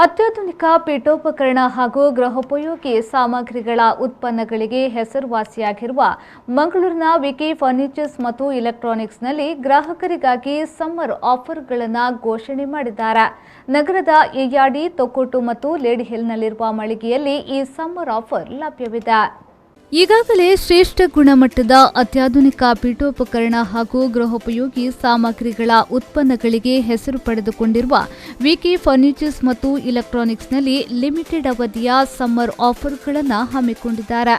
ಅತ್ಯಾಧುನಿಕ ಪೀಠೋಪಕರಣ ಹಾಗೂ ಗೃಹೋಪಯೋಗಿ ಸಾಮಗ್ರಿಗಳ ಉತ್ಪನ್ನಗಳಿಗೆ ಹೆಸರುವಾಸಿಯಾಗಿರುವ ಮಂಗಳೂರಿನ ವಿಕೆ ಫರ್ನಿಚರ್ಸ್ ಮತ್ತು ಇಲೆಕ್ಟ್ರಾನಿಕ್ಸ್ನಲ್ಲಿ ಗ್ರಾಹಕರಿಗಾಗಿ ಸಮ್ಮರ್ ಆಫರ್ಗಳನ್ನು ಘೋಷಣೆ ಮಾಡಿದ್ದಾರೆ. ನಗರದ ಎಯ್ಯಾಡಿ, ತೊಕ್ಕೊಟ್ಟು ಮತ್ತು ಲೇಡಿ ಹಿಲ್ನಲ್ಲಿರುವ ಮಳಿಗೆಯಲ್ಲಿ ಈ ಸಮ್ಮರ್ ಆಫರ್ ಲಭ್ಯವಿದೆ. ಈಗಾಗಲೇ ಶ್ರೇಷ್ಠ ಗುಣಮಟ್ಟದ ಅತ್ಯಾಧುನಿಕ ಪೀಠೋಪಕರಣ ಹಾಗೂ ಗೃಹೋಪಯೋಗಿ ಸಾಮಗ್ರಿಗಳ ಉತ್ಪನ್ನಗಳಿಗೆ ಹೆಸರು ಪಡೆದುಕೊಂಡಿರುವ ವಿಕೆ ಫರ್ನಿಚರ್ಸ್ ಮತ್ತು ಇಲೆಕ್ಟ್ರಾನಿಕ್ಸ್ನಲ್ಲಿ ಲಿಮಿಟೆಡ್ ಅವಧಿಯ ಸಮ್ಮರ್ ಆಫರ್ಗಳನ್ನು ಹಮ್ಮಿಕೊಂಡಿದ್ದಾರೆ.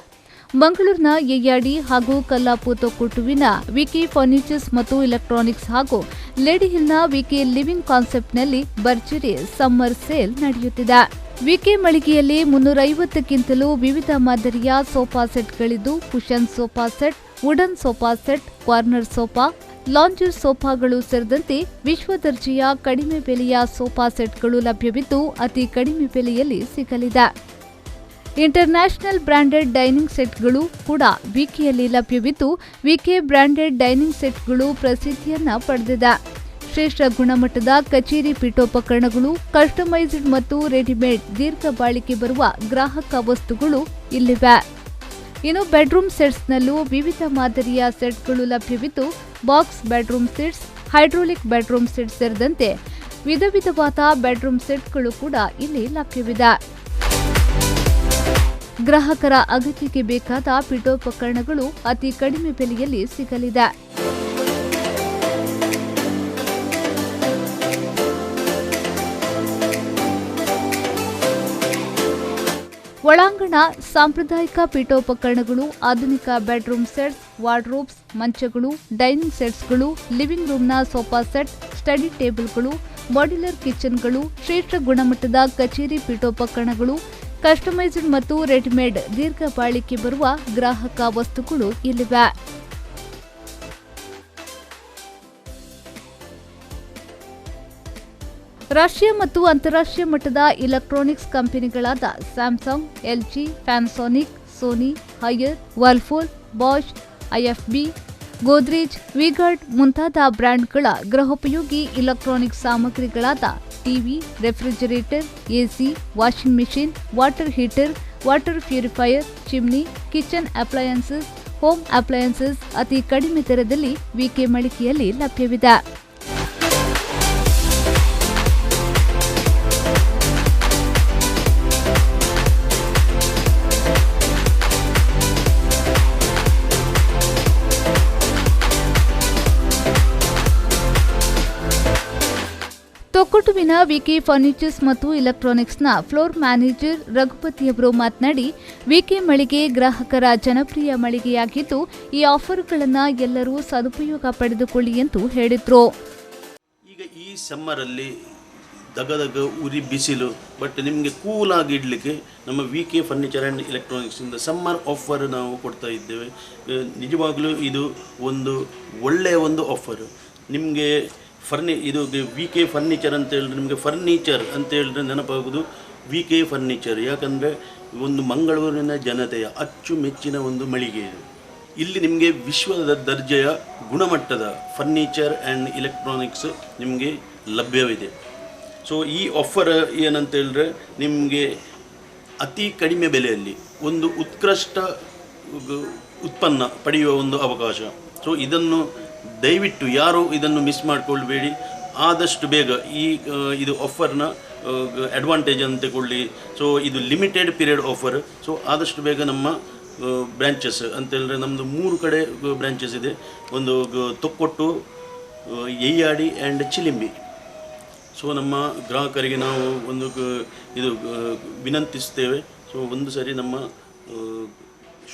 ಮಂಗಳೂರಿನ ಎಯ್ಯಾಡಿ ಹಾಗೂ ಕಲ್ಲಾಪು ತೊಕ್ಕೊಟ್ಟುವಿನ ವಿಕೆ ಫರ್ನಿಚರ್ಸ್ ಮತ್ತು ಇಲೆಕ್ಟ್ರಾನಿಕ್ಸ್ ಹಾಗೂ ಲೇಡಿ ಹಿಲ್ನ ವಿಕೆ ಲಿವಿಂಗ್ ಕಾನ್ಸೆಪ್ಟ್ನಲ್ಲಿ ಭರ್ಜರಿ ಸಮ್ಮರ್ ಸೇಲ್ ನಡೆಯುತ್ತಿದೆ. ವಿಕೆ ಮಳಿಗೆಯಲ್ಲಿ 350ಕ್ಕಿಂತಲೂ ವಿವಿಧ ಮಾದರಿಯ ಸೋಫಾ ಸೆಟ್ಗಳಿದ್ದು, cushion sofa set, wooden sofa set, corner sofa, lounger ಸೋಫಾಗಳು ಸೇರಿದಂತೆ ವಿಶ್ವ ದರ್ಜೆಯ ಕಡಿಮೆ ಬೆಲೆಯ ಸೋಫಾ ಸೆಟ್ಗಳು ಲಭ್ಯವಿದ್ದು ಅತಿ ಕಡಿಮೆ ಬೆಲೆಯಲ್ಲಿ ಸಿಗಲಿದೆ. ಇಂಟರ್ನ್ಯಾಷನಲ್ ಬ್ರಾಂಡೆಡ್ ಡೈನಿಂಗ್ ಸೆಟ್ಗಳು ಕೂಡ ವಿಕೆಯಲ್ಲಿ ಲಭ್ಯವಿದ್ದು, ವಿಕೆ ಬ್ರಾಂಡೆಡ್ ಡೈನಿಂಗ್ ಸೆಟ್ಗಳು ಪ್ರಸಿದ್ಧಿಯನ್ನ ಪಡೆದಿದೆ. ಶ್ರೇಷ್ಠ ಗುಣಮಟ್ಟದ ಕಚೇರಿ ಪೀಠೋಪಕರಣಗಳು, ಕಸ್ಟಮೈಸ್ಡ್ ಮತ್ತು ರೆಡಿಮೇಡ್ ದೀರ್ಘ ಬಾಳಿಕೆ ಬರುವ ಗ್ರಾಹಕ ವಸ್ತುಗಳು ಇಲ್ಲಿವೆ. ಇನ್ನು ಬೆಡ್ರೂಮ್ ಸೆಟ್ಸ್ನಲ್ಲೂ ವಿವಿಧ ಮಾದರಿಯ ಸೆಟ್ಗಳು ಲಭ್ಯವಿದ್ದು, box bedroom sets, hydraulic bedroom set ಸೇರಿದಂತೆ ವಿಧ ವಿಧವಾದ ಬೆಡ್ರೂಮ್ ಸೆಟ್ಗಳು ಕೂಡ ಇಲ್ಲಿ ಲಭ್ಯವಿದೆ. ಗ್ರಾಹಕರ ಅಗತ್ಯಕ್ಕೆ ಬೇಕಾದ ಪೀಠೋಪಕರಣಗಳು ಅತಿ ಕಡಿಮೆ ಬೆಲೆಯಲ್ಲಿ ಸಿಗಲಿದೆ. ಒಳಾಂಗಣ ಸಾಂಪ್ರದಾಯಿಕ ಪೀಠೋಪಕರಣಗಳು, ಆಧುನಿಕ ಬೆಡ್ರೂಮ್ ಸೆಟ್ಸ್, ವಾರ್ಡ್ರೋಬ್ಸ್, ಮಂಚಗಳು, ಡೈನಿಂಗ್ ಸೆಟ್ಸ್ಗಳು, ಲಿವಿಂಗ್ ರೂಮ್ನ ಸೋಫಾ ಸೆಟ್, ಸ್ಟಡಿ ಟೇಬಲ್ಗಳು, ಮಾಡ್ಯುಲರ್ ಕಿಚನ್ಗಳು, ಶ್ರೇಷ್ಠ ಗುಣಮಟ್ಟದ ಕಚೇರಿ ಪೀಠೋಪಕರಣಗಳು, ಕಸ್ಟಮೈಸ್ಡ್ ಮತ್ತು ರೆಡಿಮೇಡ್ ದೀರ್ಘ ಬಾಳಿಕೆ ಬರುವ ಗ್ರಾಹಕ ವಸ್ತುಗಳು ಇಲ್ಲಿವೆ. ರಾಷ್ಟ್ರೀಯ ಮತ್ತು ಅಂತಾರಾಷ್ಟ್ರೀಯ ಮಟ್ಟದ ಇಲೆಕ್ಟ್ರಾನಿಕ್ಸ್ ಕಂಪನಿಗಳಾದ Samsung, LG, Panasonic, Sony, Haier, Whirlpool, Bosch, IFB, Godrej, V-Guard ಮುಂತಾದ ಬ್ರ್ಯಾಂಡ್ಗಳ ಗೃಹೋಪಯೋಗಿ ಇಲೆಕ್ಟ್ರಾನಿಕ್ಸ್ ಸಾಮಗ್ರಿಗಳಾದ TV, refrigerator, AC, washing machine, water heater, water purifier, chimney, kitchen appliances, home appliances ಅತಿ ಕಡಿಮೆ ದರದಲ್ಲಿ ವಿಕೆ ಮಳಿಗೆಯಲ್ಲಿ ಲಭ್ಯವಿದೆ. ತೊಕ್ಕೊಟ್ಟುವಿನ ವಿಕೆ ಫರ್ನಿಚರ್ಸ್ ಮತ್ತು ಇಲೆಕ್ಟ್ರಾನಿಕ್ಸ್ನ ಫ್ಲೋರ್ ಮ್ಯಾನೇಜರ್ ರಘುಪತಿಯವರು ಮಾತನಾಡಿ, ವಿಕೆ ಮಳಿಗೆ ಗ್ರಾಹಕರ ಜನಪ್ರಿಯ ಮಳಿಗೆಯಾಗಿದ್ದು, ಈ ಆಫರ್ಗಳನ್ನು ಎಲ್ಲರೂ ಸದುಪಯೋಗ ಪಡೆದುಕೊಳ್ಳಿ ಎಂದು ಹೇಳಿದರು. ಈಗ ಈ ಸಮ್ಮರಲ್ಲಿ ದಗದಗ ಉರಿ ಬಿಸಿಲು, ಬಟ್ ನಿಮಗೆ ಕೂಲಾಗಿ ಇಡಲಿಕ್ಕೆ ನಮ್ಮ ವಿಕೆ ಫರ್ನಿಚರ್ ಆ್ಯಂಡ್ ಎಲೆಕ್ಟ್ರಾನಿಕ್ಸಿಂದ ಸಮ್ಮರ್ ಆಫರ್ ನಾವು ಕೊಡ್ತಾ ಇದ್ದೇವೆ. ನಿಜವಾಗಲೂ ಇದು ಒಂದು ಒಳ್ಳೆಯ ಒಂದು ಆಫರ್. ನಿಮಗೆ ಇದು ವಿಕೆ ಫರ್ನಿಚರ್ ಅಂತ ಹೇಳಿದ್ರೆ ನಿಮಗೆ ಫರ್ನಿಚರ್ ಅಂತ ಹೇಳಿದ್ರೆ ನೆನಪಾಗೋದು ವಿಕೆ ಫರ್ನಿಚರ್. ಯಾಕಂದರೆ ಒಂದು ಮಂಗಳೂರಿನ ಜನತೆಯ ಅಚ್ಚುಮೆಚ್ಚಿನ ಒಂದು ಮಳಿಗೆ ಇದು. ಇಲ್ಲಿ ನಿಮಗೆ ವಿಶ್ವದ ದರ್ಜೆಯ ಗುಣಮಟ್ಟದ ಫರ್ನಿಚರ್ ಆ್ಯಂಡ್ ಇಲೆಕ್ಟ್ರಾನಿಕ್ಸ್ ನಿಮಗೆ ಲಭ್ಯವಿದೆ. ಸೊ ಈ ಆಫರ್ ಏನಂತ ಹೇಳಿದ್ರೆ ನಿಮಗೆ ಅತಿ ಕಡಿಮೆ ಬೆಲೆಯಲ್ಲಿ ಒಂದು ಉತ್ಕೃಷ್ಟ ಉತ್ಪನ್ನ ಪಡೆಯುವ ಒಂದು ಅವಕಾಶ. ಸೊ ಇದನ್ನು ದಯವಿಟ್ಟು ಯಾರು ಇದನ್ನು ಮಿಸ್ ಮಾಡಿಕೊಳ್ಬೇಡಿ. ಆದಷ್ಟು ಬೇಗ ಇದು ಆಫರ್ನ ಅಡ್ವಾಂಟೇಜ್ ಅಂತ ತಗೊಳ್ಳಿ. ಸೊ ಇದು ಲಿಮಿಟೆಡ್ ಪೀರಿಯಡ್ ಆಫರ್. ಸೊ ಆದಷ್ಟು ಬೇಗ ನಮ್ಮ ಬ್ರ್ಯಾಂಚಸ್ ಅಂತ ಹೇಳಿದ್ರೆ ನಮ್ಮದು 3 ಕಡೆ ಬ್ರ್ಯಾಂಚಸ್ ಇದೆ. ಒಂದು ತೊಕ್ಕೊಟ್ಟು, ಎಯ್ಯಾಡಿ ಆ್ಯಂಡ್ ಚಿಲಿಂಬಿ. ಸೊ ನಮ್ಮ ಗ್ರಾಹಕರಿಗೆ ನಾವು ಒಂದು ವಿನಂತಿಸ್ತೇವೆ. ಸೊ ಒಂದು ಸರಿ ನಮ್ಮ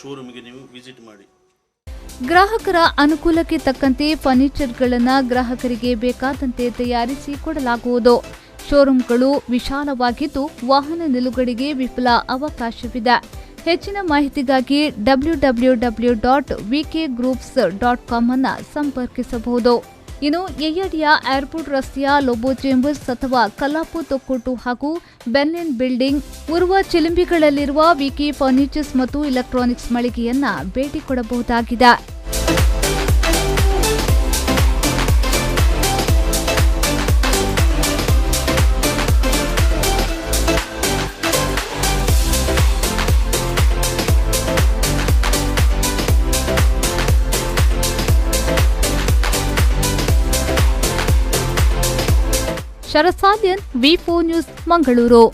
ಶೋರೂಮಿಗೆ ನೀವು ವಿಸಿಟ್ ಮಾಡಿ. ಗ್ರಾಹಕರ ಅನುಕೂಲಕ್ಕೆ ತಕ್ಕಂತೆ ಫರ್ನಿಚರ್ಗಳನ್ನು ಗ್ರಾಹಕರಿಗೆ ಬೇಕಾದಂತೆ ತಯಾರಿಸಿ ಕೊಡಲಾಗುವುದು. ಶೋರೂಮ್ಗಳು ವಿಶಾಲವಾಗಿದ್ದು, ವಾಹನ ನಿಲುಗಡೆಗೆ ವಿಪುಲ ಅವಕಾಶವಿದೆ. ಹೆಚ್ಚಿನ ಮಾಹಿತಿಗಾಗಿ www.vkgroups.com ಅನ್ನು ಸಂಪರ್ಕಿಸಬಹುದು. ಇನ್ನು ಎಯ್ಯಾಡಿಯ ಏರ್ಪೋರ್ಟ್ ರಸ್ತೆಯ ಲೋಬೋ ಚೇಂಬರ್ಸ್ ಅಥವಾ ಕಲ್ಲಾಪು ತೊಕ್ಕೊಟ್ಟು ಹಾಗೂ ಬೆನ್ಲೆನ್ ಬಿಲ್ಡಿಂಗ್, ಉರುವ ಚಿಲಿಂಬಿಗಳಲ್ಲಿರುವ ವಿಕೆ ಫರ್ನಿಚರ್ಸ್ ಮತ್ತು ಇಲೆಕ್ಟ್ರಾನಿಕ್ಸ್ ಮಳಿಗೆಯನ್ನ ಭೇಟಿ ಕೊಡಬಹುದಾಗಿದೆ. ಶರಸಾದ್ಯನ್, ವಿ4 ನ್ಯೂಸ್, ಮಂಗಳೂರು.